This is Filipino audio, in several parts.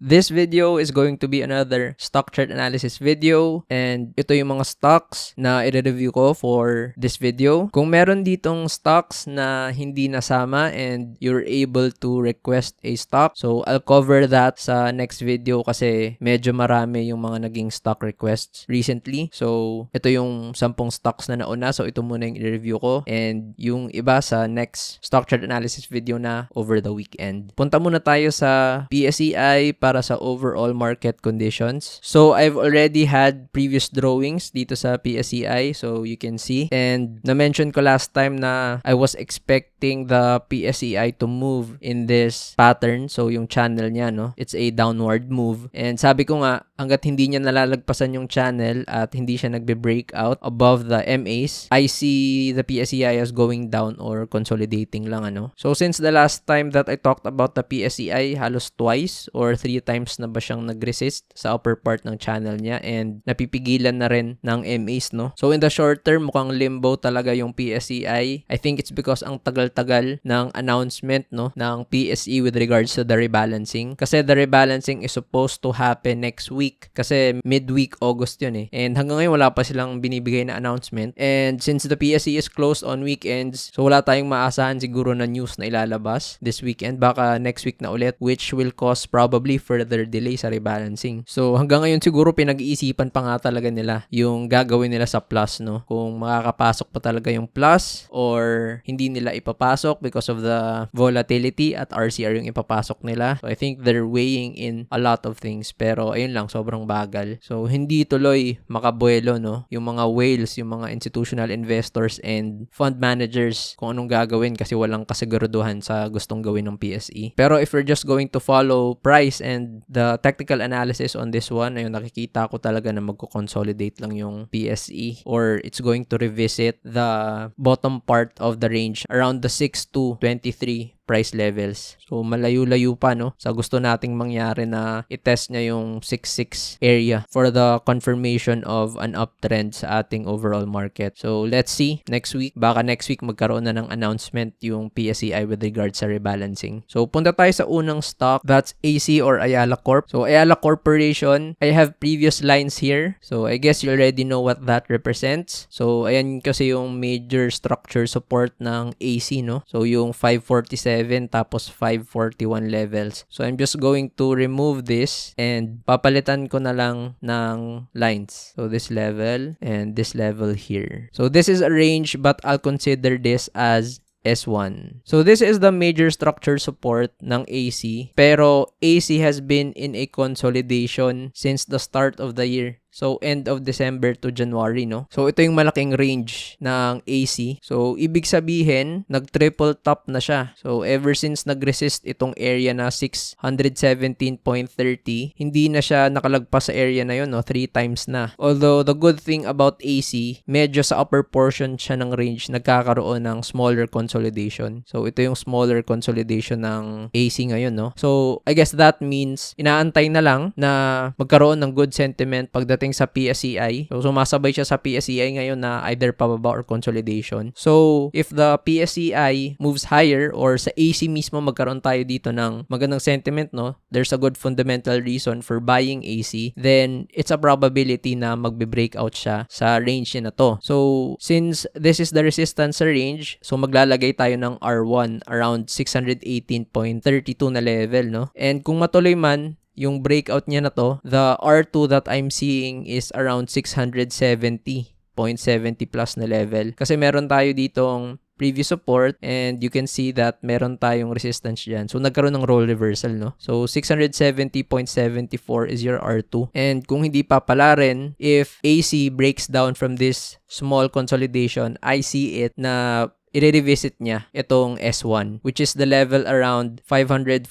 This video is going to be another stock chart analysis video, and ito yung mga stocks na i-review ko for this video. Kung meron ditong stocks na hindi nasama and you're able to request a stock, so I'll cover that sa next video kasi medyo marami yung mga naging stock requests recently. So ito yung 10 stocks na nauna, so ito muna yung i-review ko, and yung iba sa next stock chart analysis video na over the weekend. Punta muna tayo sa PSEI para sa overall market conditions. So I've already had previous drawings dito sa PSEI, so you can see, and na-mention ko last time na I was expecting the PSEI to move in this pattern. So yung channel niya, no, it's a downward move, and sabi ko nga hangga't hindi niya nalalagpasan yung channel at hindi siya nagbe-break out above the MAs, I see the PSEI as going down or consolidating lang, ano. So since the last time that I talked about the PSEI, halos twice or 3 times na ba siyang nag-resist sa upper part ng channel niya, and napipigilan na rin ng MAs, no. So in the short term, mukhang limbo talaga yung PSEI. I think it's because ang tagal-tagal ng announcement, no, ng PSE with regards to the rebalancing. Kasi the rebalancing is supposed to happen next week. Kasi midweek August yun eh. And hanggang ngayon wala pa silang binibigay na announcement. And since the PSE is closed on weekends, so wala tayong maasahan siguro na news na ilalabas this weekend. Baka next week na ulit, which will cause probably further delay sa rebalancing. So hanggang ngayon siguro pinag-iisipan pa nga talaga nila yung gagawin nila sa plus, no. Kung makakapasok pa talaga yung plus or hindi nila ipapasok because of the volatility at RCR yung ipapasok nila. So I think they're weighing in a lot of things, pero ayun lang, sobrang bagal. So hindi tuloy makabuelo, no, yung mga whales, yung mga institutional investors and fund managers kung anong gagawin kasi walang kasiguraduhan sa gustong gawin ng PSE. Pero if we're just going to follow price and the technical analysis on this one, ayun, nakikita ko talaga na magko-consolidate lang yung PSE or it's going to revisit the bottom part of the range around the 6 to 23 price levels. So malayo-layo pa, no, sa gusto nating mangyari na i-test niya yung 6.6 area for the confirmation of an uptrend sa ating overall market. So let's see next week. Baka next week magkaroon na ng announcement yung PSEI with regards sa rebalancing. So punta tayo sa unang stock, that's AC or Ayala Corp. So Ayala Corporation, I have previous lines here. So I guess you already know what that represents. So ayan kasi yung major structure support ng AC, no. So yung 547 tapos 541 levels. So I'm just going to remove this and papalitan ko na lang ng lines. So this level and this level here. So this is a range, but I'll consider this as S1. So this is the major structure support ng AC, pero AC has been in a consolidation since the start of the year. So, end of December to January, no? So, ito yung malaking range ng AC. So, ibig sabihin, nag-triple top na siya. So, ever since nag-resist itong area na 617.30, hindi na siya nakalagpas sa area na yun, no? 3 times na. Although, the good thing about AC, medyo sa upper portion siya ng range, nagkakaroon ng smaller consolidation. So, ito yung smaller consolidation ng AC ngayon, no? So, I guess that means, inaantay na lang na magkaroon ng good sentiment pagdating sa PSEI. So, sumasabay siya sa PSEI ngayon na either pababa or consolidation. So, if the PSEI moves higher or sa AC mismo magkaroon tayo dito ng magandang sentiment, no, there's a good fundamental reason for buying AC, then it's a probability na magbe-breakout siya sa range niya na to. So, since this is the resistance range, so maglalagay tayo ng R1 around 618.32 na level, no? And kung matuloy man yung breakout niya na to, the R2 that I'm seeing is around 670.70 plus na level. Kasi meron tayo ditong previous support and you can see that meron tayong resistance dyan. So, nagkaroon ng role reversal, no? So, 670.74 is your R2. And kung hindi pa pala rin, if AC breaks down from this small consolidation, I see it na i-revisit niya itong S1, which is the level around 543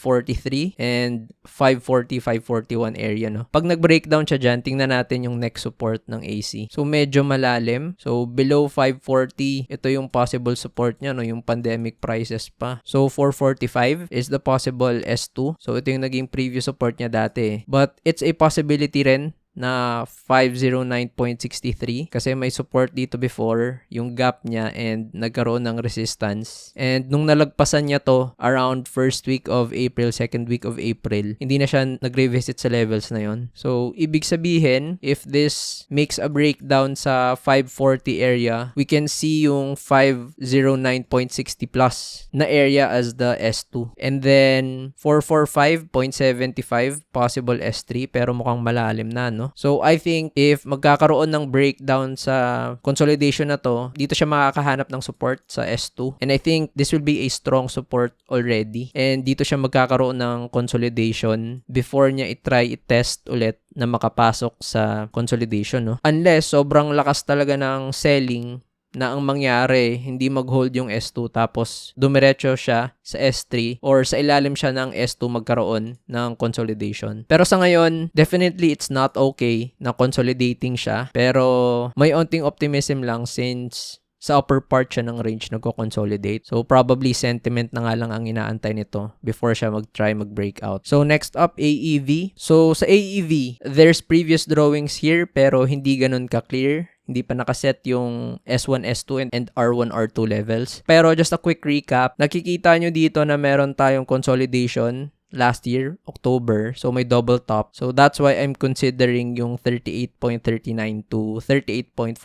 and 540, 541 area, no? Pag nag-breakdown siya dyan, tingnan natin yung next support ng AC. So, medyo malalim. So, below 540, ito yung possible support niya, no? Yung pandemic prices pa. So, 445 is the possible S2. So, ito yung naging previous support niya dati. But, it's a possibility rin na 509.63 kasi may support dito before, yung gap niya, and nagkaroon ng resistance. And nung nalagpasan niya to around first week of April, second week of April, hindi na siya nag-revisit sa levels na yon. So, ibig sabihin, if this makes a breakdown sa 540 area, we can see yung 509.60 plus na area as the S2. And then, 445.75 possible S3 pero mukhang malalim na, no? So, I think if magkakaroon ng breakdown sa consolidation na to, dito siya makakahanap ng support sa S2. And I think this will be a strong support already. And dito siya magkakaroon ng consolidation before niya i-test ulit na makapasok sa consolidation, no? Unless sobrang lakas talaga ng selling na ang mangyari, hindi mag-hold yung S2 tapos dumiretso siya sa S3 or sa ilalim siya ng S2 magkaroon ng consolidation. Pero sa ngayon, definitely it's not okay na consolidating siya. Pero may onting optimism lang since sa upper part siya ng range nagko-consolidate. So probably sentiment na nga lang ang inaantay nito before siya mag-try mag-breakout. So next up, AEV. So sa AEV, there's previous drawings here pero hindi ganun ka-clear. Hindi pa nakaset yung S1, S2, and R1, R2 levels. Pero just a quick recap, nakikita nyo dito na meron tayong consolidation last year, October. So, may double top. So, that's why I'm considering yung 38.39 to 38.49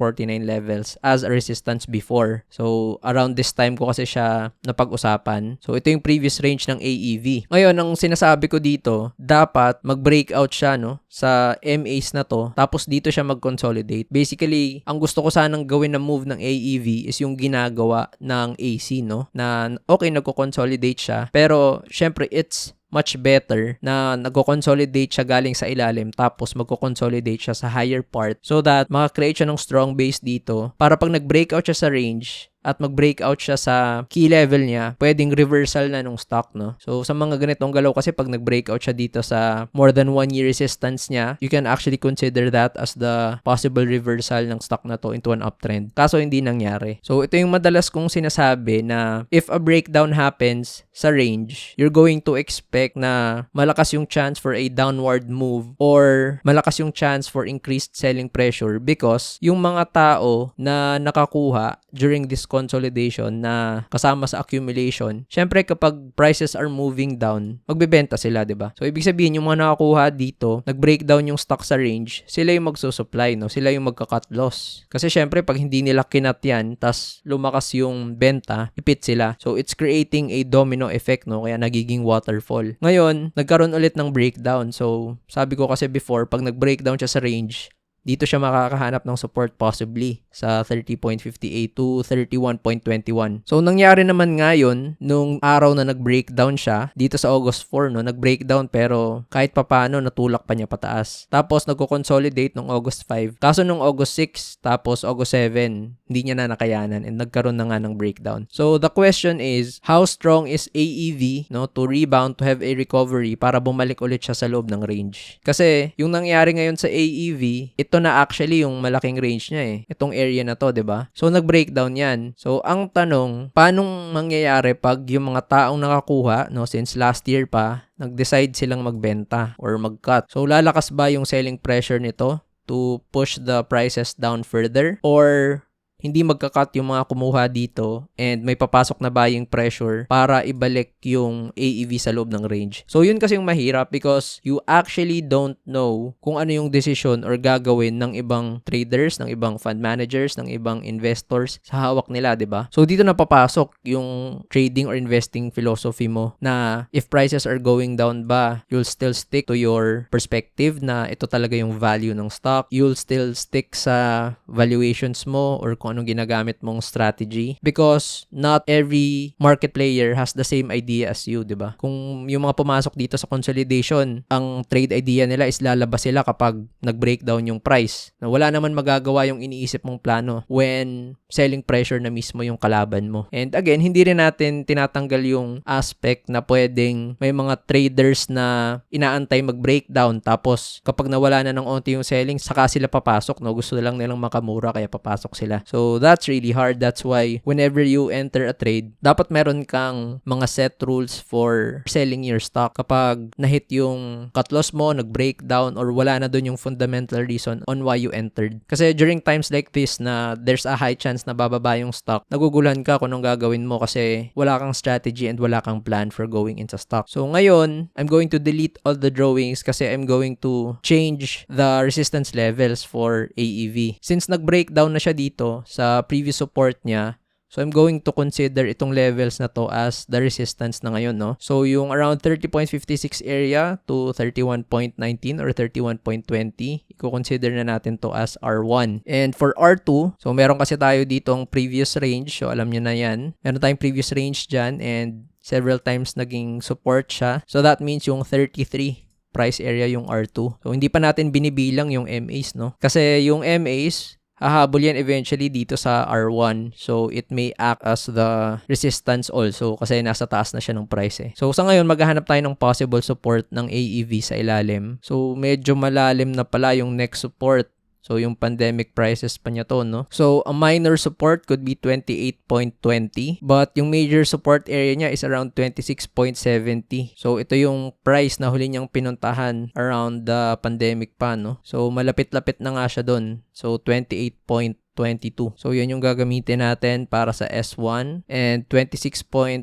levels as a resistance before. So, around this time ko kasi siya napag-usapan. So, ito yung previous range ng AEV. Ngayon, ang sinasabi ko dito, dapat mag-breakout siya, no? Sa MAs na to. Tapos, dito siya mag-consolidate. Basically, ang gusto ko sanang gawin na move ng AEV is yung ginagawa ng AC, no? Na, okay, nagko-consolidate siya. Pero, syempre, it's much better na nagko-consolidate siya galing sa ilalim tapos magko-consolidate siya sa higher part so that maka-create siya ng strong base dito para pag nag-breakout siya sa range at mag-breakout siya sa key level niya, pwedeng reversal na nung stock, no? So, sa mga ganitong galaw kasi pag nag-breakout siya dito sa more than 1 year resistance niya, you can actually consider that as the possible reversal ng stock na to into an uptrend. Kaso, hindi nangyari. So, ito yung madalas kong sinasabi na if a breakdown happens sa range, you're going to expect na malakas yung chance for a downward move or malakas yung chance for increased selling pressure because yung mga tao na nakakuha during this consolidation na kasama sa accumulation, syempre kapag prices are moving down, magbebenta sila, 'di ba? So ibig sabihin yung mga nakakuha dito, nag-breakdown yung stock sa range, sila yung magsusupply, no? Sila yung magka-cut loss. Kasi syempre pag hindi nila kinat yan, tas lumakas yung benta, ipit sila. So it's creating a domino effect, no? Kaya nagiging waterfall. Ngayon, nagkaroon ulit ng breakdown. So sabi ko kasi before, pag nag-breakdown siya sa range, dito siya makakahanap ng support possibly sa 30.58 to 31.21. So, nangyari naman ngayon nung araw na nag-breakdown siya dito sa August 4, no? Nag-breakdown pero kahit papano natulak pa niya pataas. Tapos, nagko-consolidate nung August 5. Kaso nung August 6, tapos August 7, hindi niya na nakayanan and nagkaroon na nga ng breakdown. So, the question is, how strong is AEV, no, to rebound, to have a recovery para bumalik ulit siya sa loob ng range? Kasi, yung nangyari ngayon sa AEV, ito na actually yung malaking range niya eh. Itong area na to, 'di ba? So nag-breakdown 'yan. So ang tanong, paano mangyayari pag yung mga taong nakakuha, no, since last year pa, nag-decide silang magbenta or mag-cut? So lalakas ba yung selling pressure nito to push the prices down further or hindi magka-cut yung mga kumuha dito and may papasok na buying pressure para ibalik yung AEV sa loob ng range. So, yun kasi yung mahirap because you actually don't know kung ano yung decision or gagawin ng ibang traders, ng ibang fund managers, ng ibang investors sa hawak nila, 'di ba? So, dito na papasok yung trading or investing philosophy mo na if prices are going down ba, you'll still stick to your perspective na ito talaga yung value ng stock. You'll still stick sa valuations mo or kung anong ginagamit mong strategy because not every market player has the same idea as you, 'di ba? Kung yung mga pumasok dito sa consolidation, ang trade idea nila is lalabas sila kapag nag-breakdown yung price. Na wala naman magagawa yung iniisip mong plano when selling pressure na mismo yung kalaban mo. And again, hindi rin natin tinatanggal yung aspect na pwedeng may mga traders na inaantay mag-breakdown tapos kapag nawala na ng onti yung selling, saka sila papasok, no? Gusto lang nilang makamura kaya papasok sila. So, So that's really hard. That's why whenever you enter a trade, dapat meron kang mga set rules for selling your stock. Kapag nahit yung cut loss mo, nag-breakdown, or wala na dun yung fundamental reason on why you entered. Kasi during times like this na there's a high chance na bababa yung stock, naguguluhan ka kung anong gagawin mo kasi wala kang strategy and wala kang plan for going into stock. So ngayon, I'm going to delete all the drawings kasi I'm going to change the resistance levels for AEV. Since nag-breakdown na siya dito sa previous support niya, so I'm going to consider itong levels na to as the resistance na ngayon, no? So yung around 30.56 area to 31.19 or 31.20, i-consider na natin to as R1. And for R2, so meron kasi tayo ditong previous range, so alam nyo na yan. Meron tayong previous range dyan and several times naging support siya. So that means yung 33 price area yung R2. So hindi pa natin binibilang yung MAs, no? Kasi yung MAs, hahabol yan eventually dito sa R1. So, it may act as the resistance also kasi nasa taas na siya ng price eh. So, sa ngayon, maghahanap tayo ng possible support ng AEV sa ilalim. So, medyo malalim na pala yung next support. So, yung pandemic prices pa niya to, no? So, a minor support could be 28.20. But yung major support area niya is around 26.70. So, ito yung price na huli niyang pinuntahan around the pandemic pa, no? So, malapit-lapit na nga siya dun. So, 28.22. So, yun yung gagamitin natin para sa S1 and 26.72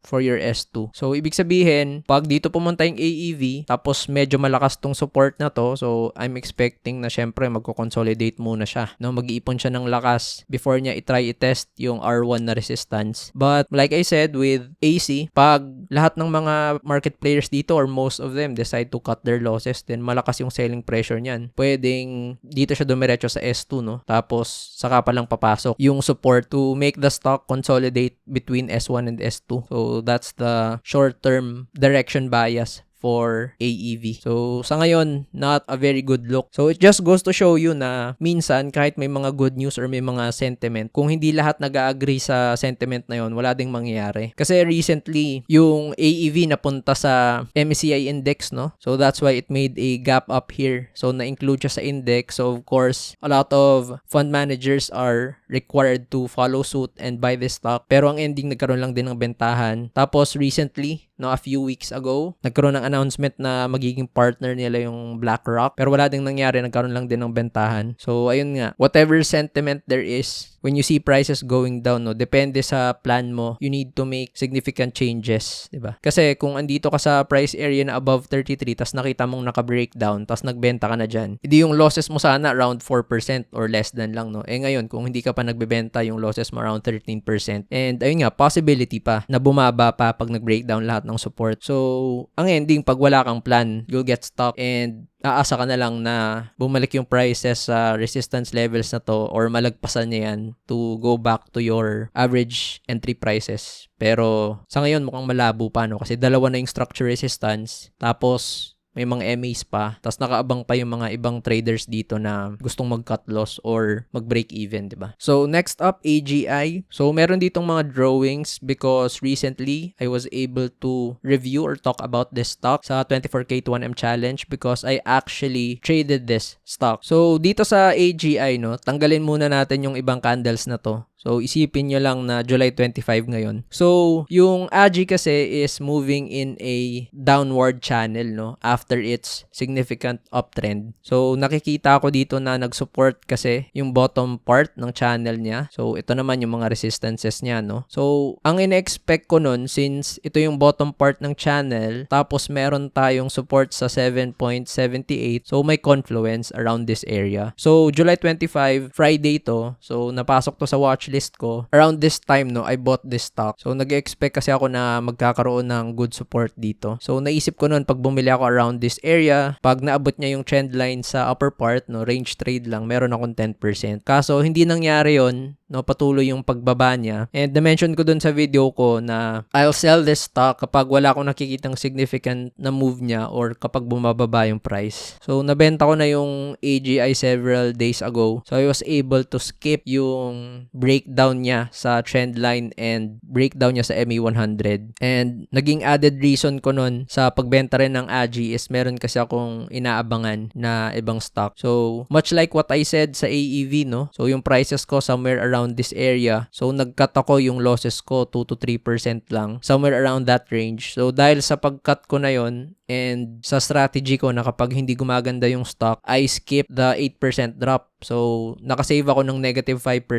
for your S2. So, ibig sabihin, pag dito pumunta yung AEV, tapos medyo malakas tong support na to, so I'm expecting na syempre magko-consolidate muna siya. No? Mag-iipon siya ng lakas before niya i-try i-test yung R1 na resistance. But, like I said, with AC, pag lahat ng mga market players dito or most of them decide to cut their losses, then malakas yung selling pressure niyan. Pwedeng dito siya dumiretso sa S2, no? Tapos, saka pa lang papasok yung support to make the stock consolidate between S1 and S2. So, that's the short-term direction bias for AEV. So, sa ngayon, not a very good look. So, it just goes to show you na minsan, kahit may mga good news or may mga sentiment, kung hindi lahat nag-agree sa sentiment na yon, wala ding mangyayari. Kasi recently, yung AEV napunta sa MSCI index, no? So, that's why it made a gap up here. So, na-include siya sa index. So, of course, a lot of fund managers are required to follow suit and buy this stock. Pero ang ending, nagkaroon lang din ng bentahan. Tapos, recently, no, a few weeks ago, nagkaroon ng announcement na magiging partner nila yung BlackRock. Pero wala ding nangyari, nagkaroon lang din ng bentahan. So, ayun nga, whatever sentiment there is, when you see prices going down, no, depende sa plan mo, you need to make significant changes, di ba? Kasi kung andito ka sa price area na above 33, tas nakita mong naka-breakdown, tas nagbenta ka na dyan, hindi yung losses mo sana around 4% or less than lang, no? Eh ngayon, kung hindi ka pa nagbebenta, yung losses mo around 13%. And ayun nga, possibility pa na bumaba pa pag nag-breakdown lahat ng support. So, ang ending, pag wala kang plan, you'll get stuck and aasa ka na lang na bumalik yung prices sa resistance levels na to or malagpasan niya yan to go back to your average entry prices. Pero sa ngayon mukhang malabo pa, no? Kasi dalawa na yung structure resistance, tapos may mga MAs pa, tapos nakaabang pa yung mga ibang traders dito na gustong mag-cut loss or mag-break even, diba? So, next up, AGI. So, meron ditong mga drawings because recently, I was able to review or talk about this stock sa 24K to 1M challenge because I actually traded this stock. So, dito sa AGI, no, tanggalin muna natin yung ibang candles na to. So, isipin nyo lang na July 25 ngayon. So, yung AGI kasi is moving in a downward channel, no? After its significant uptrend. So, nakikita ko dito na nag-support kasi yung bottom part ng channel niya. So, ito naman yung mga resistances niya, no? So, ang ine-expect ko nun, since ito yung bottom part ng channel, tapos meron tayong support sa 7.78, so may confluence around this area. So, July 25, Friday to. So, napasok to sa watch list ko. Around this time, no, I bought this stock. So, nag-expect kasi ako na magkakaroon ng good support dito. So, naisip ko noon, pag bumili ako around this area, pag naabot niya yung trend line sa upper part, no, range trade lang, meron akong 10%. Kaso, hindi nangyari yon. no, patuloy yung pagbaba niya. And na-mention ko dun sa video ko na I'll sell this stock kapag wala akong nakikitang significant na move niya or kapag bumababa yung price. So, nabenta ko na yung AGI several days ago. So, I was able to skip yung breakdown niya sa trend line and breakdown niya sa MA100. And naging added reason ko nun sa pagbenta rin ng AGI is meron kasi akong inaabangan na ibang stock. So, much like what I said sa AEV, no? So, yung prices ko somewhere around this area. So, nag-cut ako yung losses ko 2 to 3% lang. Somewhere around that range. So, dahil sa pag-cut ko na yon and sa strategy ko na kapag hindi gumaganda yung stock, I skip the 8% drop. So, nakasave ako ng negative 5%,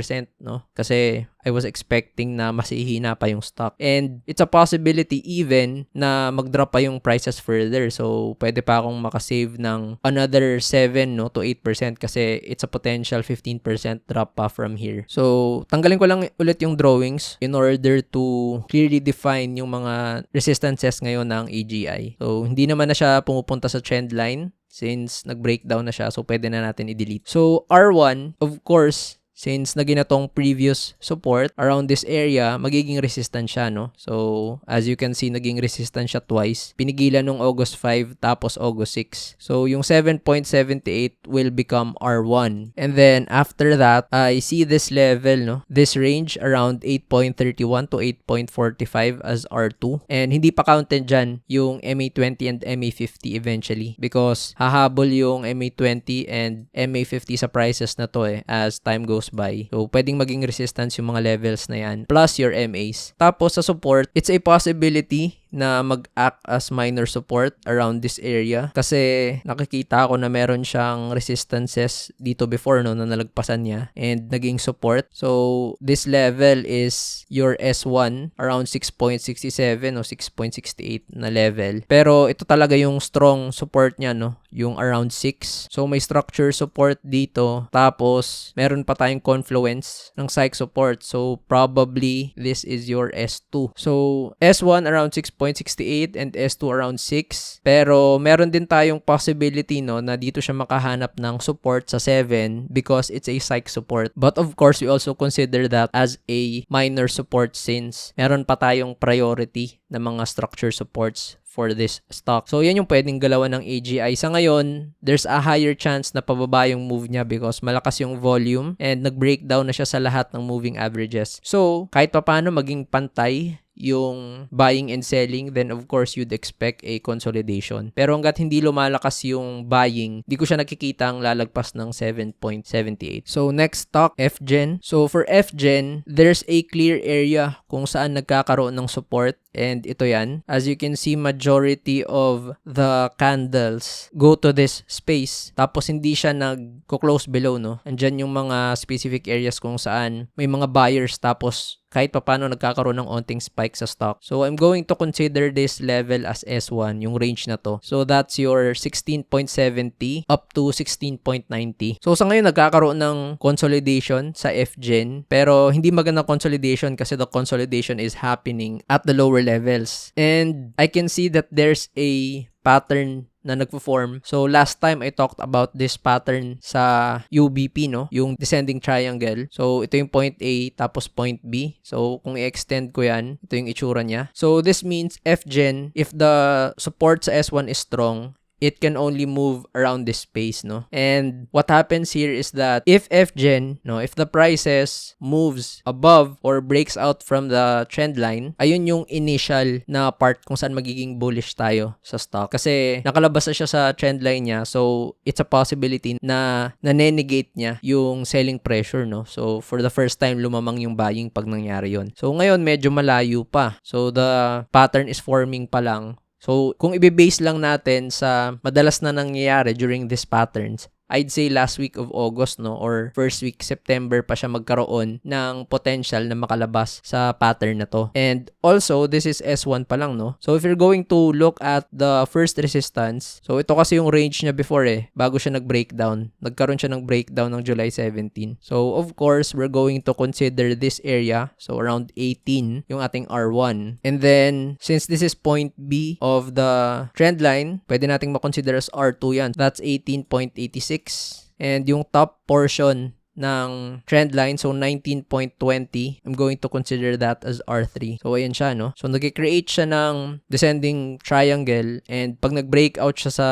no? Kasi I was expecting na mas ihina pa yung stock. And it's a possibility even na mag-drop pa yung prices further. So, pwede pa akong makasave ng another 7 no, to 8% kasi it's a potential 15% drop pa from here. So, tanggalin ko lang ulit yung drawings in order to clearly define yung mga resistances ngayon ng AGI. So, hindi naman na siya pumupunta sa trend line since nag-breakdown na siya. So, pwede na natin i-delete. So, R1, of course, since naging na tong previous support around this area, magiging resistant siya, no? So, as you can see, naging resistant siya twice. Pinigilan nung August 5 tapos August 6. So, yung 7.78 will become R1. And then, after that, I see this level, no? This range around 8.31 to 8.45 as R2. And hindi pa counted dyan yung MA20 and MA50 eventually because hahabol yung MA20 and MA50 sa prices na to as time goes by. So, pwedeng maging resistance yung mga levels na yan plus your MAs. Tapos sa support, it's a possibility na mag-act as minor support around this area kasi nakikita ko na meron siyang resistances dito before no na nalagpasan niya and naging support. So this level is your S1 around 6.67 o 6.68 na level. Pero ito talaga yung strong support niya no, yung around 6. So may structure support dito tapos meron pa tayong confluence ng psych support. So probably this is your S2. So S1 around 6.68 and S2 around 6. Pero meron din tayong possibility no na dito siya makahanap ng support sa 7 because it's a psych support. But of course, we also consider that as a minor support since meron pa tayong priority na mga structure supports for this stock. So, yan yung pwedeng galawan ng AGI. Sa ngayon, there's a higher chance na pababa yung move niya because malakas yung volume and nag-breakdown na siya sa lahat ng moving averages. So, kahit pa paano maging pantay yung buying and selling, then of course you'd expect a consolidation. Pero hanggat hindi lumalakas yung buying, di ko siya nakikita ang lalagpas ng 7.78. So next stock, FGen. So for FGen, there's a clear area kung saan nagkakaroon ng support and ito yan. As you can see, majority of the candles go to this space. Tapos hindi siya nag-close below, no? Andyan yung mga specific areas kung saan may mga buyers tapos kahit papano nagkakaroon ng onting spike sa stock. So, I'm going to consider this level as S1, yung range na to. So, that's your 16.70 up to 16.90. So, sa ngayon, nagkakaroon ng consolidation sa FGen. Pero, hindi magandang consolidation kasi the consolidation is happening at the lower levels. And, I can see that there's a pattern na nagpo-form. So, last time I talked about this pattern sa UBP, no? Yung descending triangle. So, ito yung point A, tapos point B. So, kung i-extend ko yan, ito yung itsura niya. So, this means FGen, if the support sa S1 is strong, it can only move around this space, no? And what happens here is that if FGen, no, if the prices moves above or breaks out from the trend line, ayun yung initial na part kung saan magiging bullish tayo sa stock. Kasi nakalabas na siya sa trend line niya, so it's a possibility na nanenegate niya yung selling pressure, no? So for the first time, lumamang yung buying pag nangyari yun. So ngayon, medyo malayo pa. So the pattern is forming pa lang. So, kung i-base lang natin sa madalas na nangyayari during these patterns, I'd say last week of August, no, or first week September pa siya magkaroon ng potential na makalabas sa pattern na to. And also, this is S1 pa lang, no? So, if you're going to look at the first resistance, so ito kasi yung range niya before bago siya nag-breakdown. Nagkaroon siya ng breakdown ng July 17. So, of course, we're going to consider this area, so around 18, yung ating R1. And then, since this is point B of the trend line, pwede nating makonsider as R2 yan. That's 18.86. And yung top portion ng trend line. So, 19.20. I'm going to consider that as R3. So, ayan siya, no? So, nag-create siya ng descending triangle and pag nag-breakout siya sa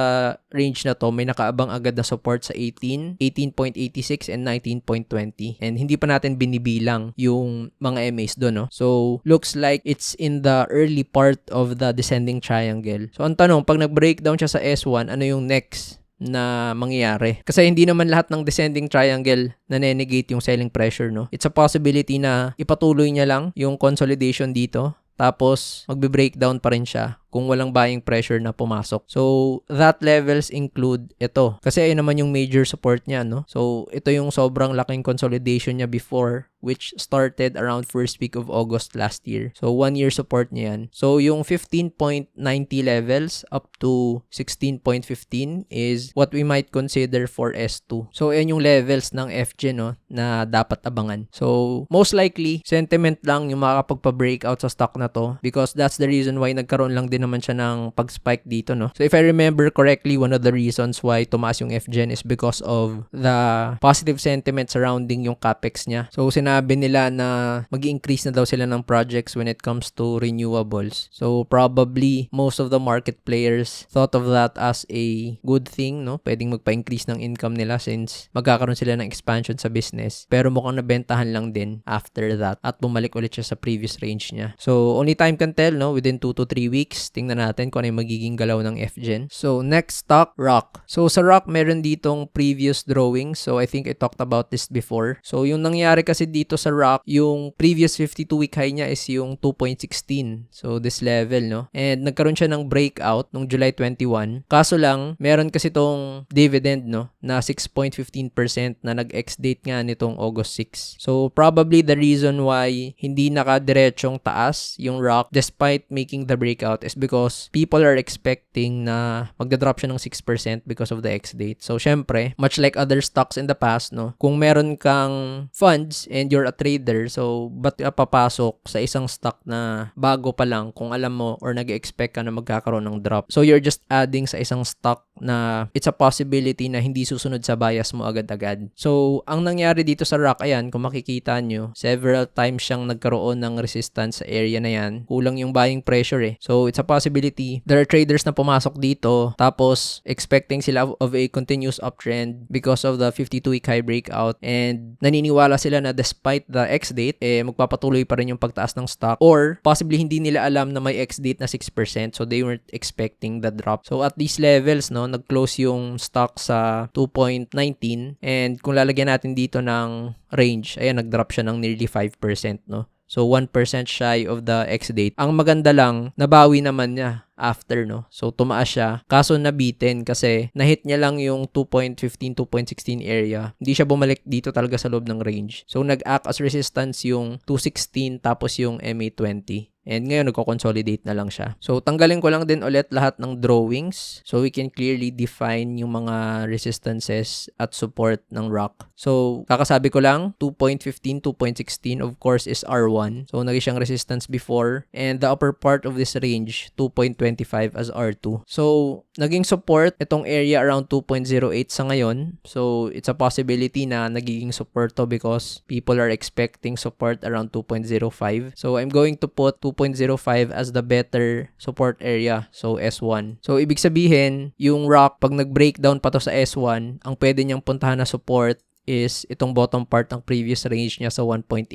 range na to, may nakaabang agad na support sa 18, 18.86, and 19.20. And hindi pa natin binibilang yung mga MAs doon, no? So, looks like it's in the early part of the descending triangle. So, ang tanong, pag nag-breakdown siya sa S1, ano yung next na mangyayari? Kasi hindi naman lahat ng descending triangle na negate yung selling pressure, no? It's a possibility na ipatuloy niya lang yung consolidation dito, tapos magbe-breakdown pa rin siya kung walang buying pressure na pumasok. So, that levels include ito. Kasi ayun naman yung major support niya, no? So, ito yung sobrang laking consolidation niya before, which started around first week of August last year. So, 1 year support niya yan. So, yung 15.90 levels up to 16.15 is what we might consider for S2. So, ayan yung levels ng FJ, no, na dapat abangan. So, most likely, sentiment lang yung makakapagpa-breakout sa stock na to because that's the reason why nagkaroon lang din naman siya ng pag-spike dito, no? So, if I remember correctly, one of the reasons why tumaas yung FGen is because of the positive sentiment surrounding yung capex niya. So, sinabi nila na mag-increase na daw sila ng projects when it comes to renewables. So, probably, most of the market players thought of that as a good thing, no? Pwedeng magpa-increase ng income nila since magkakaroon sila ng expansion sa business. Pero mukhang nabentahan lang din after that at bumalik ulit siya sa previous range niya. So, only time can tell, no? Within 2 to 3 weeks, tingnan natin kung ano yung magiging galaw ng FGen. So, next stock, ROC. So, sa ROC, meron ditong previous drawings. So, I think I talked about this before. So, yung nangyari kasi dito sa ROC, yung previous 52-week high niya is yung 2.16. So, this level, no? And nagkaroon siya ng breakout nung July 21. Kaso lang, meron kasi tong dividend, no? Na 6.15% na nag-ex-date nga nitong August 6. So, probably the reason why hindi nakadiretsong taas yung ROC despite making the breakout is because people are expecting na magda-drop siya ng 6% because of the ex-date. So, syempre, much like other stocks in the past, no, kung meron kang funds and you're a trader, so, ba't ka papasok sa isang stock na bago pa lang kung alam mo or nag-expect ka na magkakaroon ng drop? So, you're just adding sa isang stock na it's a possibility na hindi susunod sa bias mo agad-agad. So, ang nangyari dito sa ROC, ayan, kung makikita nyo, several times siyang nagkaroon ng resistance sa area na yan. Kulang yung buying pressure eh. So, it's a possibility. There are traders na pumasok dito tapos expecting sila of a continuous uptrend because of the 52-week high breakout and naniniwala sila na despite the ex-date, magpapatuloy pa rin yung pagtaas ng stock or possibly hindi nila alam na may ex-date na 6% so they weren't expecting the drop. So, at these levels, no, nag-close yung stock sa 2.19 and kung lalagyan natin dito ng range, ayan, nag-drop siya ng nearly 5%, no? So, 1% shy of the ex-date. Ang maganda lang, nabawi naman niya after, no? So, tumaas siya. Kaso nabitin kasi nahit niya lang yung 2.15, 2.16 area. Hindi siya bumalik dito talaga sa loob ng range. So, nag-act as resistance yung 216 tapos yung MA20. And ngayon, nagko-consolidate na lang siya. So, tanggalin ko lang din ulit lahat ng drawings so we can clearly define yung mga resistances at support ng ROC. So, kakasabi ko lang, 2.15, 2.16, of course, is R1. So, naging siyang resistance before. And the upper part of this range, 2.25 as R2. So, naging support itong area around 2.08 sa ngayon. So, it's a possibility na nagiging support to because people are expecting support around 2.05. So, I'm going to put 2.05 as the better support area. So, S1. So, ibig sabihin, yung ROC, pag nag-breakdown pa to sa S1, ang pwede niyang puntahan na support is itong bottom part ng previous range niya sa 1.89.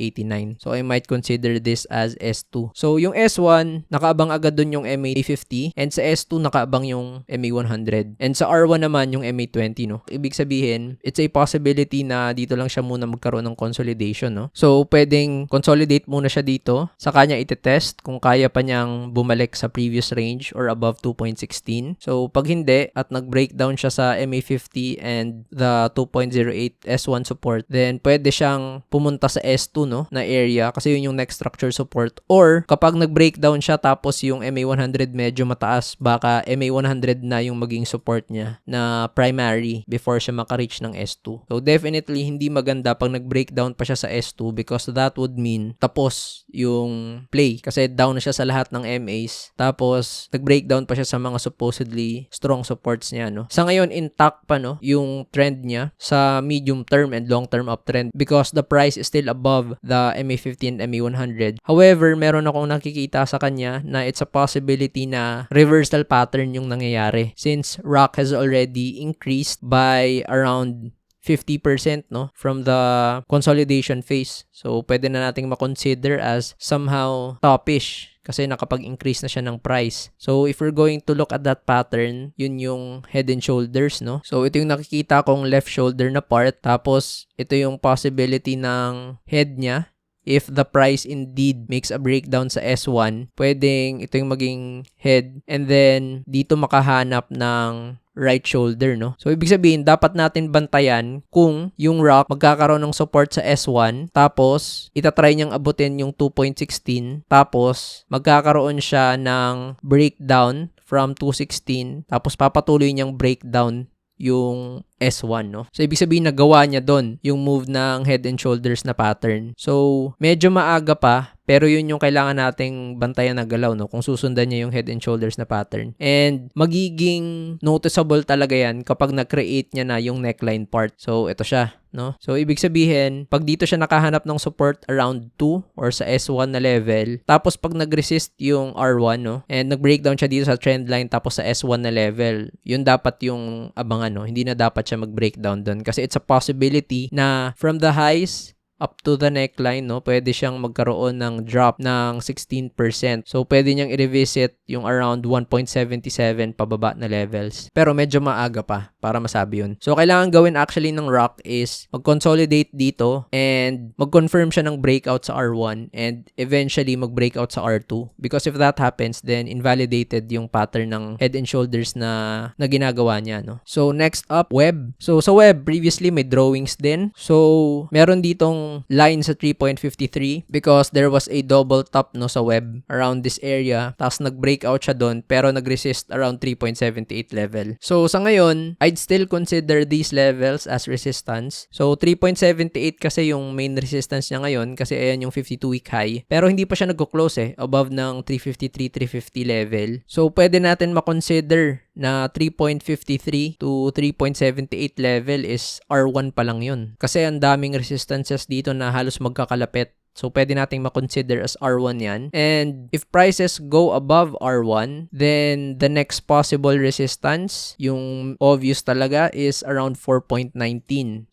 So, I might consider this as S2. So, yung S1, nakaabang agad dun yung MA50 and sa S2, nakaabang yung MA100. And sa R1 naman, yung MA20, no? Ibig sabihin, it's a possibility na dito lang siya muna magkaroon ng consolidation, no? So, pwedeng consolidate muna siya dito. Sa kanya itetest kung kaya pa niyang bumalik sa previous range or above 2.16. So, pag hindi at nag-breakdown siya sa MA50 and the 2.08 S1 support, then pwede siyang pumunta sa S2, no, na area kasi yun yung next structure support. Or kapag nag-breakdown siya tapos yung MA100 medyo mataas, baka MA100 na yung maging support niya na primary before siya maka-reach ng S2. So definitely hindi maganda pag nag-breakdown pa siya sa S2 because that would mean tapos yung play kasi down na siya sa lahat ng MAs. Tapos nag-breakdown pa siya sa mga supposedly strong supports niya, no. Sa ngayon intact pa, no, yung trend niya sa medium short-term and long-term uptrend because the price is still above the MA50 and MA100. However, meron akong nakikita sa kanya na it's a possibility na reversal pattern yung nangyayari since ROC has already increased by around 50% no from the consolidation phase. So pwede na nating ma-consider as somehow toppish kasi nakapag-increase na siya ng price. So if we're going to look at that pattern, yun yung head and shoulders, no? So ito yung nakikita kong left shoulder na part, tapos ito yung possibility ng head niya. If the price indeed makes a breakdown sa S1, pwedeng ito yung maging head and then dito makahanap ng right shoulder, no? So, ibig sabihin, dapat natin bantayan kung yung ROC magkakaroon ng support sa S1, tapos itatry niyang abutin yung 2.16, tapos magkakaroon siya ng breakdown from 216, tapos papatuloy niyang breakdown yung S1, no? So, ibig sabihin, nagawa niya doon yung move ng head and shoulders na pattern. So, medyo maaga pa, pero yun yung kailangan nating bantayan na galaw, no? Kung susundan niya yung head and shoulders na pattern. And magiging noticeable talaga yan kapag na-create niya na yung neckline part. So, ito siya, no? So, ibig sabihin, pag dito siya nakahanap ng support around 2 or sa S1 na level, tapos pag nag-resist yung R1, no? And nag-breakdown siya dito sa trend line tapos sa S1 na level, yun dapat yung abangan, no? Hindi na dapat siya mag-breakdown doon kasi it's a possibility na from the highs up to the neckline, no, pwede siyang magkaroon ng drop ng 16%. So, pwede niyang i-revisit yung around 1.77 pababa na levels. Pero medyo maaga pa para masabi yun. So, kailangan gawin actually ng ROC is mag-consolidate dito and mag-confirm siya ng breakout sa R1 and eventually mag-breakout sa R2. Because if that happens, then invalidated yung pattern ng head and shoulders na ginagawa niya, no. So, next up, web. So, sa web, previously may drawings din. So, meron ditong line sa 3.53 because there was a double top no sa web around this area, tapos nag-breakout siya doon pero nag-resist around 3.78 level. So sa ngayon, I'd still consider these levels as resistance. So 3.78 kasi yung main resistance niya ngayon kasi ayan yung 52-week high, pero hindi pa siya nag-close above ng 353, 350 level. So pwede natin ma-consider na 3.53 to 3.78 level is R1 pa lang yun. Kasi ang daming resistances dito na halos magkakalapit. So, pwede nating makonsider as R1 yan. And if prices go above R1, then the next possible resistance, yung obvious talaga, is around 4.19.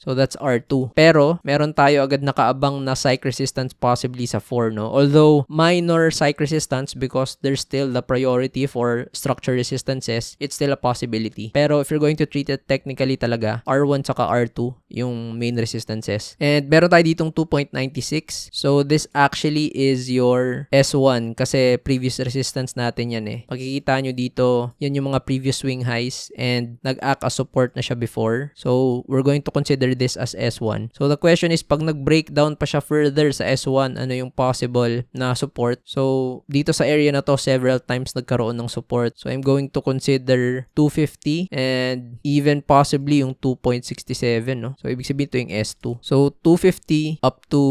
So, that's R2. Pero, meron tayo agad nakaabang na psych resistance possibly sa 4, no? Although, minor psych resistance because there's still the priority for structure resistances, it's still a possibility. Pero, if you're going to treat it technically talaga, R1 saka R2, yung main resistances. And meron tayo ditong 2.96. So, this actually is your S1 kasi previous resistance natin yan Makikita nyo dito, yan yung mga previous swing highs and nag-act as support na siya before. So, we're going to consider this as S1. So, the question is, pag nag-breakdown pa siya further sa S1, ano yung possible na support? So, dito sa area na to, several times nagkaroon ng support. So, I'm going to consider 250 and even possibly yung 2.67, no? So, ibig sabihin ito yung S2. So, 250 up to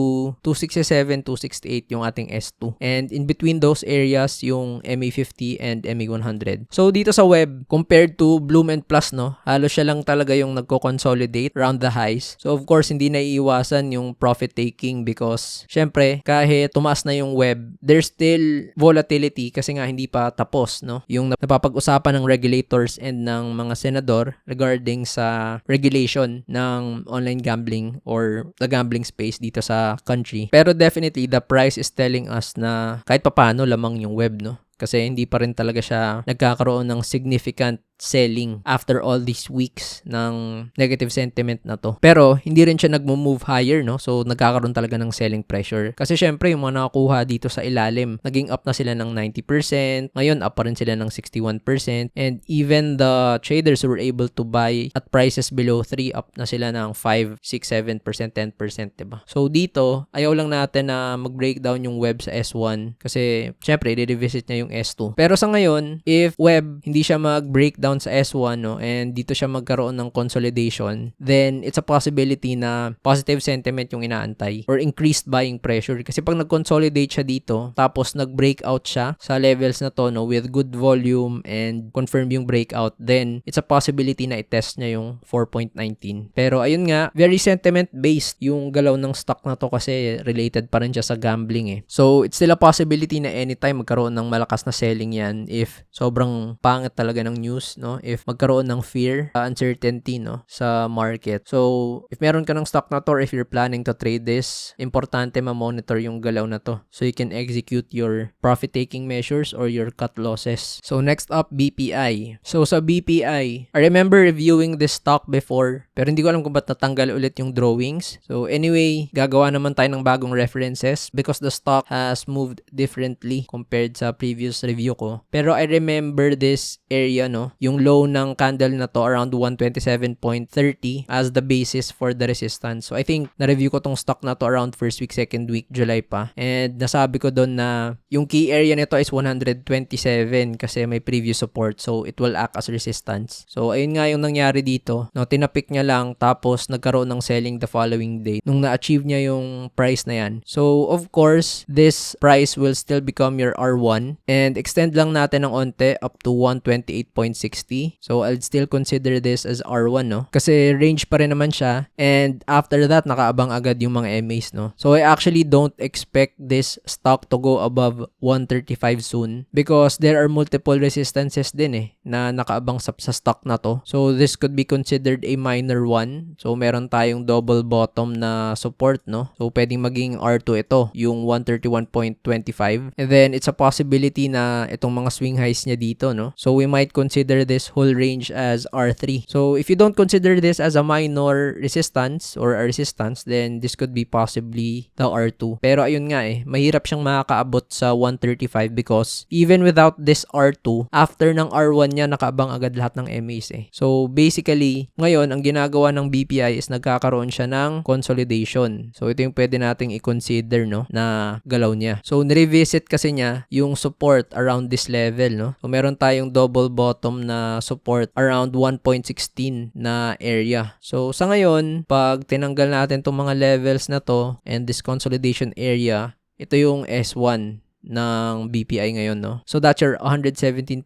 267, 268 yung ating S2. And in between those areas, yung MA50 and MA100. So, dito sa web, compared to Bloom and Plus, no, halos siya lang talaga yung nagko-consolidate around the highs. So, of course, hindi na iiwasan yung profit taking because, syempre, kahit tumaas na yung web, there's still volatility kasi nga hindi pa tapos, no? Yung napapag-usapan ng regulators and ng mga senador regarding sa regulation ng online gambling or the gambling space dito sa country. Pero definitely, the price is telling us na kahit papano lamang yung web, no? Kasi hindi pa rin talaga siya nagkakaroon ng significant selling after all these weeks ng negative sentiment na to. Pero, hindi rin siya nagmo-move higher, no? So, nagkakaroon talaga ng selling pressure. Kasi, syempre, yung mga nakakuha dito sa ilalim, naging up na sila ng 90%. Ngayon, up pa rin sila ng 61%. And even the traders who were able to buy at prices below 3, up na sila ng 5, 6, 7%, 10%, diba? So, dito, ayaw lang natin na mag-breakdown yung web sa S1. Kasi, syempre, i-revisit niya yung S2. Pero sa ngayon, if web, hindi siya mag-breakdown down sa S1, no, and dito siya magkaroon ng consolidation, then it's a possibility na positive sentiment yung inaantay or increased buying pressure. Kasi pag nag-consolidate siya dito, tapos nag-breakout siya sa levels na to, no, with good volume and confirm yung breakout, then it's a possibility na i-test niya yung 4.19. Pero ayun nga, very sentiment-based yung galaw ng stock na to kasi related pa rin siya sa gambling eh. So, it's still a possibility na anytime magkaroon ng malakas na selling yan if sobrang pangit talaga ng news, no? If magkaroon ng fear, uncertainty, no, sa market. So, if meron ka ng stock na to or if you're planning to trade this, importante ma-monitor yung galaw na to so you can execute your profit-taking measures or your cut losses. So, next up, BPI. So, sa BPI, I remember reviewing this stock before pero hindi ko alam kung ba't natanggal ulit yung drawings. So, anyway, gagawa naman tayo ng bagong references because the stock has moved differently compared sa previous review ko. Pero I remember this area, no, yung low ng candle na to around 127.30 as the basis for the resistance. So I think na-review ko tong stock na to around first week, second week, July pa. And nasabi ko doon na yung key area nito is 127 kasi may previous support. So it will act as resistance. So ayun nga yung nangyari dito. No, tinapik niya lang tapos nagkaroon ng selling the following day nung na-achieve niya yung price na yan. So of course, this price will still become your R1 and extend lang natin ng onte up to 128.60. So I'll still consider this as R1, no? Kasi range pa rin naman siya and after that nakaabang agad yung mga MAs, no? So I actually don't expect this stock to go above 135 soon because there are multiple resistances din eh na nakaabang sa stock na to. So this could be considered a minor one. So meron tayong double bottom na support, no? So pwedeng maging R2 ito, yung 131.25. And then it's a possibility na itong mga swing highs niya dito, no? So we might consider this whole range as R3. So if you don't consider this as a minor resistance or a resistance, then this could be possibly the R2. Pero ayun nga eh, mahirap siyang makakaabot sa 135 because even without this R2, after ng R1 niya, nakaabang agad lahat ng MAs eh. So basically, ngayon, ang ginagawa ng BPI is nagkakaroon siya ng consolidation. So ito yung pwede nating i-consider, no, na galaw niya. So nirevisit kasi niya yung support around this level, no. So meron tayong double bottom na support around 1.16 na area. So sa ngayon, pag tinanggal natin tong mga levels na to and this consolidation area, ito yung S1 ng BPI ngayon, no? So that's your 117.94,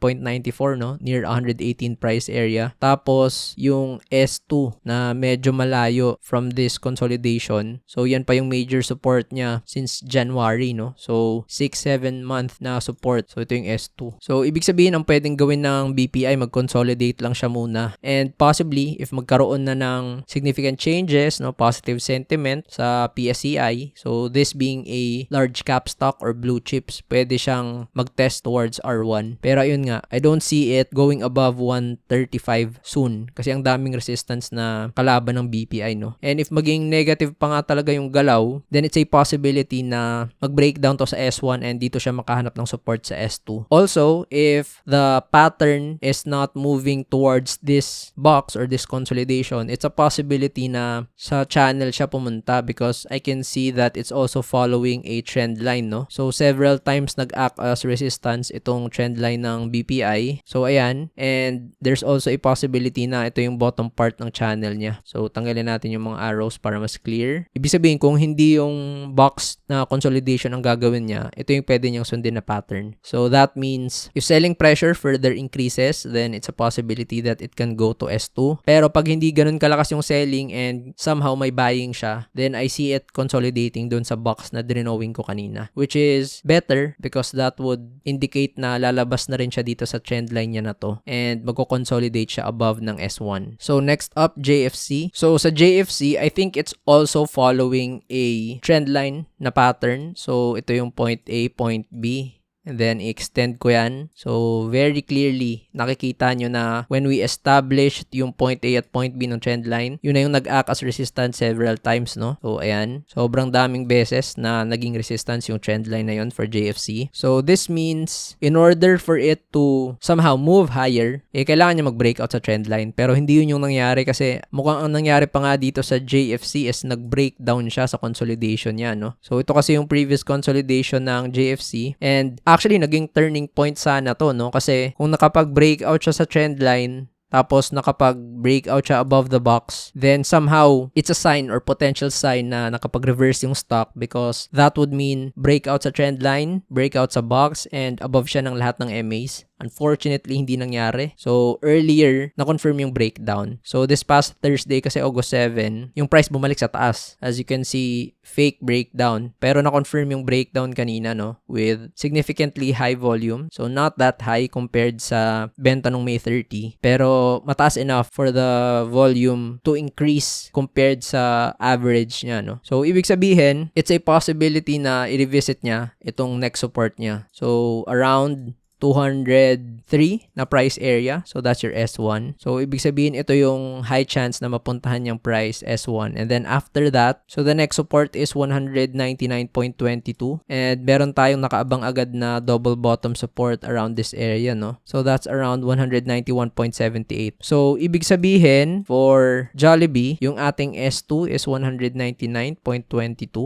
no? Near 118 price area. Tapos yung S2 na medyo malayo from this consolidation. So yan pa yung major support niya since January, no? So 6-7 month na support. So ito yung S2. So ibig sabihin ang pwedeng gawin ng BPI, mag-consolidate lang siya muna. And possibly if magkaroon na ng significant changes, no, positive sentiment sa PSCI. So this being a large cap stock or blue chip, pwede siyang mag-test towards R1. Pero ayun nga, I don't see it going above 135 soon kasi ang daming resistance na kalaban ng BPI, no? And if maging negative pa nga talaga yung galaw, then it's a possibility na mag-breakdown to sa S1 and dito siya makahanap ng support sa S2. Also, if the pattern is not moving towards this box or this consolidation, it's a possibility na sa channel siya pumunta because I can see that it's also following a trend line, no? So, several times nag-act as resistance itong trend line ng BPI. So, ayan. And there's also a possibility na ito yung bottom part ng channel niya. So, tanggalin natin yung mga arrows para mas clear. Ibig sabihin, kung hindi yung box na consolidation ang gagawin niya, ito yung pwede niyang sundin na pattern. So, that means if selling pressure further increases, then it's a possibility that it can go to S2. Pero pag hindi ganun kalakas yung selling and somehow may buying siya, then I see it consolidating dun sa box na drinowing ko kanina. Which is better because that would indicate na lalabas na rin siya dito sa trend line niya na to and magko-consolidate siya above ng S1. So next up, JFC. So sa JFC, I think it's also following a trend line na pattern. So ito yung point A, point B. And then, i-extend ko yan. So, very clearly, nakikita nyo na when we established yung point A at point B ng trend line, yun na yung nag-act as resistance several times, no? So, ayan. Sobrang daming beses na naging resistance yung trend line na yun for JFC. So, this means, in order for it to somehow move higher, kailangan niya mag-breakout sa trend line. Pero hindi yun yung nangyari kasi mukhang ang nangyari pa nga dito sa JFC is nag-breakdown siya sa consolidation niya, no? So, ito kasi yung previous consolidation ng JFC and actually naging turning point sana to, no? Kasi kung nakapag-breakout siya sa trend line, tapos nakapag-breakout siya above the box, then somehow, it's a sign or potential sign na nakapag-reverse yung stock because that would mean breakout sa trend line, breakout sa box, and above siya ng lahat ng MAs. Unfortunately, hindi nangyari. So, earlier, na-confirm yung breakdown. So, this past Thursday kasi August 7, yung price bumalik sa taas. As you can see, fake breakdown. Pero na-confirm yung breakdown kanina, no? With significantly high volume. So, not that high compared sa benta nung May 30. Pero, mataas enough for the volume to increase compared sa average niya, no? So, ibig sabihin, it's a possibility na i-revisit niya itong next support niya. So, around 203 na price area. So, that's your S1. So, ibig sabihin, ito yung high chance na mapuntahan yung price S1. And then, after that, so the next support is 199.22. And meron tayong nakaabang agad na double bottom support around this area, no? So, that's around 191.78. So, ibig sabihin, for Jollibee, yung ating S2 is 199.22.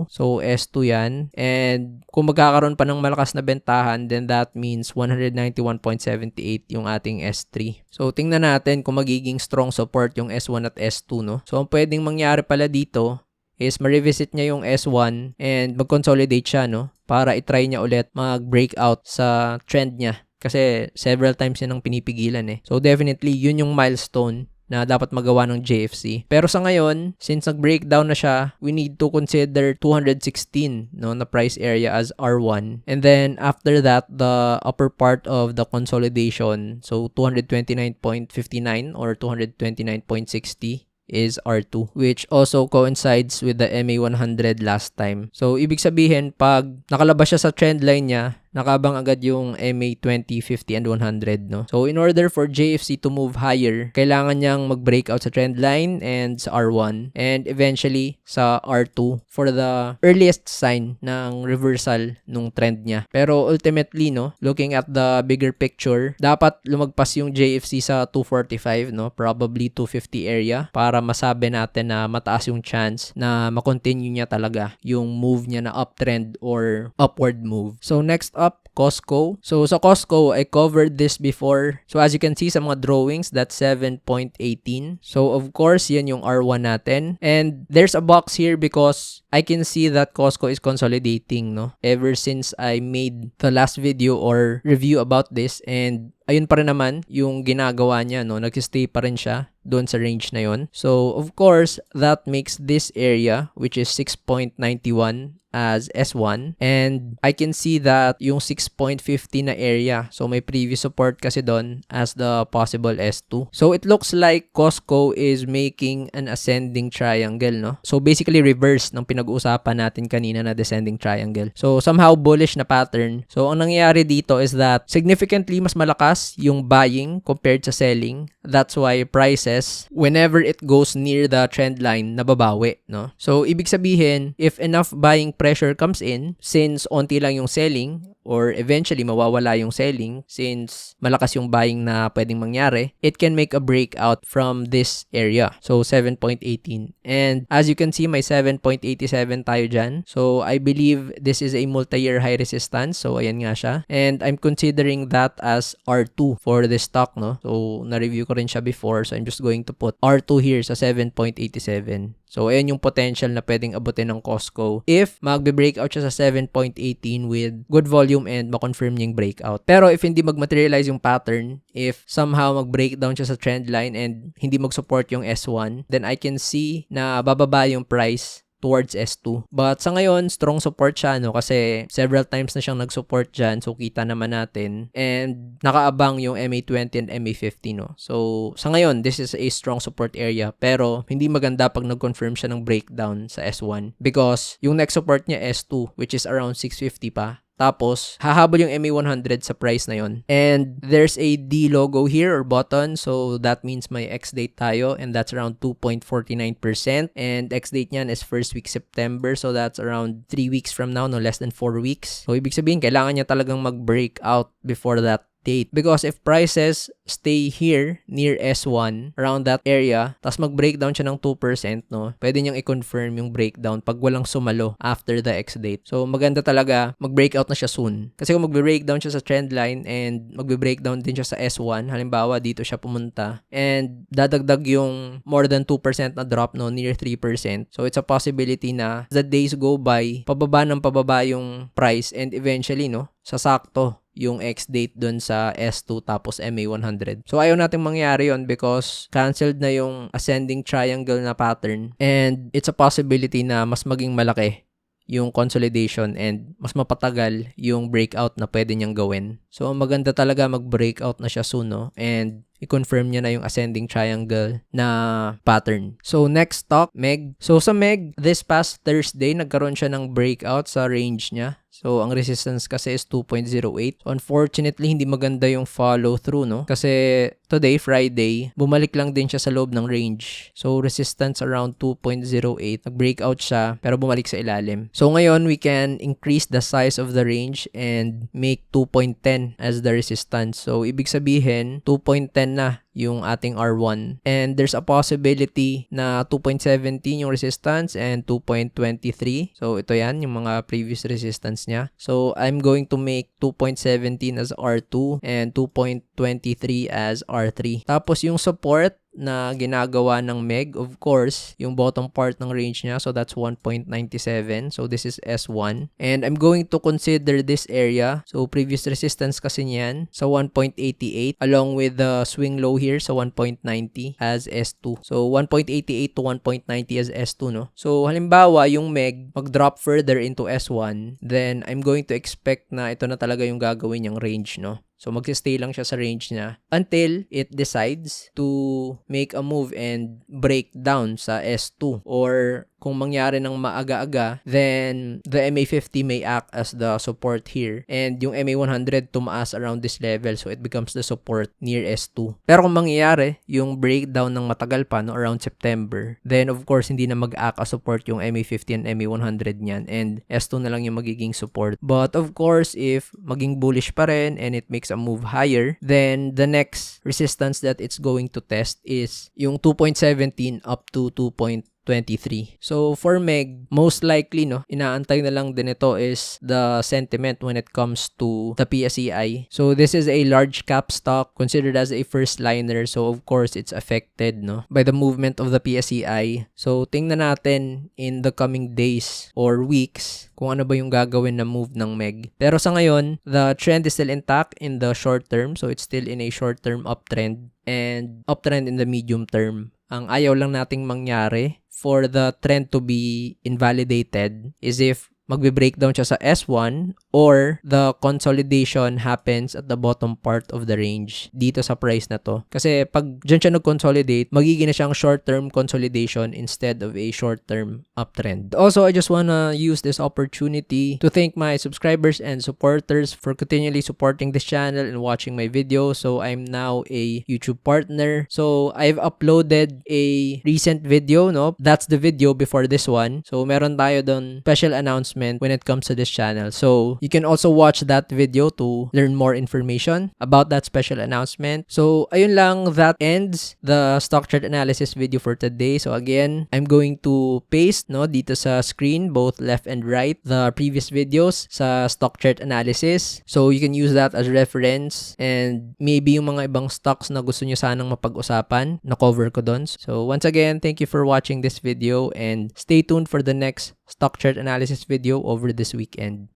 So, S2 yan. And kung magkakaroon pa ng malakas na bentahan, then that means 191.78 yung ating S3. So, tingnan natin kung magiging strong support yung S1 at S2, no? So, ang pwedeng mangyari pala dito is ma-revisit niya yung S1 and mag-consolidate siya, no? Para itry niya ulit mag-breakout sa trend niya. Kasi several times yun ang pinipigilan eh. So, definitely, yun yung milestone na dapat magawa ng JFC. Pero sa ngayon, since nag-breakdown na siya, we need to consider 216, no, na price area as R1. And then, after that, the upper part of the consolidation, so 229.59 or 229.60 is R2, which also coincides with the MA100 last time. So, ibig sabihin, pag nakalabas siya sa trend line niya, nakabang agad yung MA20, 50, and 100, no? So, in order for JFC to move higher, kailangan niyang mag-breakout sa trend line and sa R1 and eventually sa R2 for the earliest sign ng reversal nung trend niya. Pero ultimately, no, looking at the bigger picture, dapat lumagpas yung JFC sa 245, no? Probably 250 area para masabi natin na mataas yung chance na makontinue niya talaga yung move niya na uptrend or upward move. So, next up, Costco. So, sa Costco, I covered this before. So, as you can see sa mga drawings, that's 7.18. So, of course, yan yung R1 natin. And there's a box here because I can see that Costco is consolidating, no? Ever since I made the last video or review about this, and ayun pa rin naman yung ginagawa niya, no? Nag-stay pa rin siya doon sa range na yon. So, of course, that makes this area, which is 6.91, as S1, and I can see that yung 6.50 na area, so may previous support kasi doon as the possible S2. So it looks like Costco is making an ascending triangle, no? So basically reverse ng pinag-uusapan natin kanina na descending triangle. So somehow bullish na pattern. So ang nangyayari dito is that significantly mas malakas yung buying compared sa selling. That's why prices, whenever it goes near the trend line, nababawi, no? So ibig sabihin, if enough buying pressure comes in, since onti lang yung selling, or eventually mawawala yung selling, since malakas yung buying na pwedeng mangyari, it can make a breakout from this area. So, 7.18. And as you can see, may 7.87 tayo dyan. So, I believe this is a multi-year high resistance. So, ayan nga siya. And I'm considering that as R2 for this stock, no? So, na-review ko rin siya before. So, I'm just going to put R2 here sa 7.87. So, ayan yung potential na pwedeng abutin ng Costco if magbe-breakout siya sa 7.18 with good volume and makonfirm niya yung breakout. Pero if hindi mag-materialize yung pattern, if somehow mag-breakdown siya sa trend line and hindi mag-support yung S1, then I can see na bababa yung price towards S2. But sa ngayon, strong support siya, no? Kasi several times na siyang nag-support dyan. So, kita naman natin. And nakaabang yung MA20 and MA50, no? So, sa ngayon, this is a strong support area. Pero, hindi maganda pag nag-confirm siya ng breakdown sa S1. Because, yung next support niya, S2, which is around 650 pa. Tapos, hahabol yung MA100 sa price na yon. And there's a D logo here or button. So, that means may X-date tayo. And that's around 2.49%. And X-date niyan is first week September. So, that's around 3 weeks from now. No less than 4 weeks. So, ibig sabihin, kailangan niya talagang mag-break out before that date. Because if prices stay here near S1, around that area, tapos mag-breakdown siya ng 2%, no, pwede niyang i-confirm yung breakdown pag walang sumalo after the X date. So, maganda talaga mag-breakout na siya soon. Kasi kung mag-breakdown siya sa trend line and mag-breakdown din siya sa S1, halimbawa dito siya pumunta, and dadagdag yung more than 2% na drop, no, near 3%. So, it's a possibility na as the days go by, pababa yung price and eventually, no, sasakto yung X date dun sa S2 tapos MA100. So, ayaw natin mangyari yon because canceled na yung ascending triangle na pattern and it's a possibility na mas maging malaki yung consolidation and mas mapatagal yung breakout na pwede niyang gawin. So, maganda talaga mag-breakout na siya soon, no? And i-confirm niya na yung ascending triangle na pattern. So, next stock, MEG. So, sa MEG, this past Thursday, nagkaroon siya ng breakout sa range niya. So, ang resistance kasi is 2.08. Unfortunately, hindi maganda yung follow-through, no? Kasi today, Friday, bumalik lang din siya sa loob ng range. So, resistance around 2.08. Nag-breakout siya, pero bumalik sa ilalim. So, ngayon, we can increase the size of the range and make 2.10 as the resistance. So, ibig sabihin, 2.10 na yung ating R1. And there's a possibility na 2.17 yung resistance and 2.23. So, ito yan, yung mga previous resistance niya. So, I'm going to make 2.17 as R2 and 2.23 as R3. Tapos, yung support na ginagawa ng MEG, of course, yung bottom part ng range niya. So, that's 1.97. So, this is S1. And I'm going to consider this area. So, previous resistance kasi niyan sa 1.88 along with the swing low here sa 1.90 as S2. So, 1.88 to 1.90 as S2, no? So, halimbawa, yung MEG mag-drop further into S1, then I'm going to expect na ito na talaga yung gagawin niyang range, no? So, mag-stay lang siya sa range niya until it decides to make a move and break down sa S2. Or kung mangyari ng maaga-aga, then the MA50 may act as the support here. And yung MA100 tumaas around this level. So, it becomes the support near S2. Pero kung mangyayari yung breakdown ng matagal pa, no, around September, then of course, hindi na mag-act as support yung MA50 and MA100 niyan. And S2 na lang yung magiging support. But of course, if maging bullish pa rin and it makes a move higher, then the next resistance that it's going to test is yung 2.17 up to 2.23. So, for MEG, most likely, no, inaantay na lang din ito is the sentiment when it comes to the PSEI. So, this is a large cap stock considered as a first liner. So, of course, it's affected, no, by the movement of the PSEI. So, tingnan natin in the coming days or weeks kung ano ba yung gagawin na move ng MEG. Pero sa ngayon, the trend is still intact in the short term. So, it's still in a short-term uptrend and uptrend in the medium term. Ang ayaw lang nating mangyari for the trend to be invalidated is if magbe-breakdown siya sa S1 or the consolidation happens at the bottom part of the range dito sa price na to. Kasi pag dyan siya nag-consolidate, magiging na siyang short-term consolidation instead of a short-term uptrend. Also, I just wanna use this opportunity to thank my subscribers and supporters for continually supporting this channel and watching my videos. So, I'm now a YouTube partner. So, I've uploaded a recent video, no? That's the video before this one. So, meron tayo doon special announcement when it comes to this channel. So, you can also watch that video to learn more information about that special announcement. So, ayun lang, that ends the stock chart analysis video for today. So, again, I'm going to paste, no, dito sa screen, both left and right, the previous videos sa stock chart analysis. So, you can use that as reference and maybe yung mga ibang stocks na gusto nyo sanang mapag-usapan, na-cover ko doon. So, once again, thank you for watching this video and stay tuned for the next stock chart analysis video over this weekend.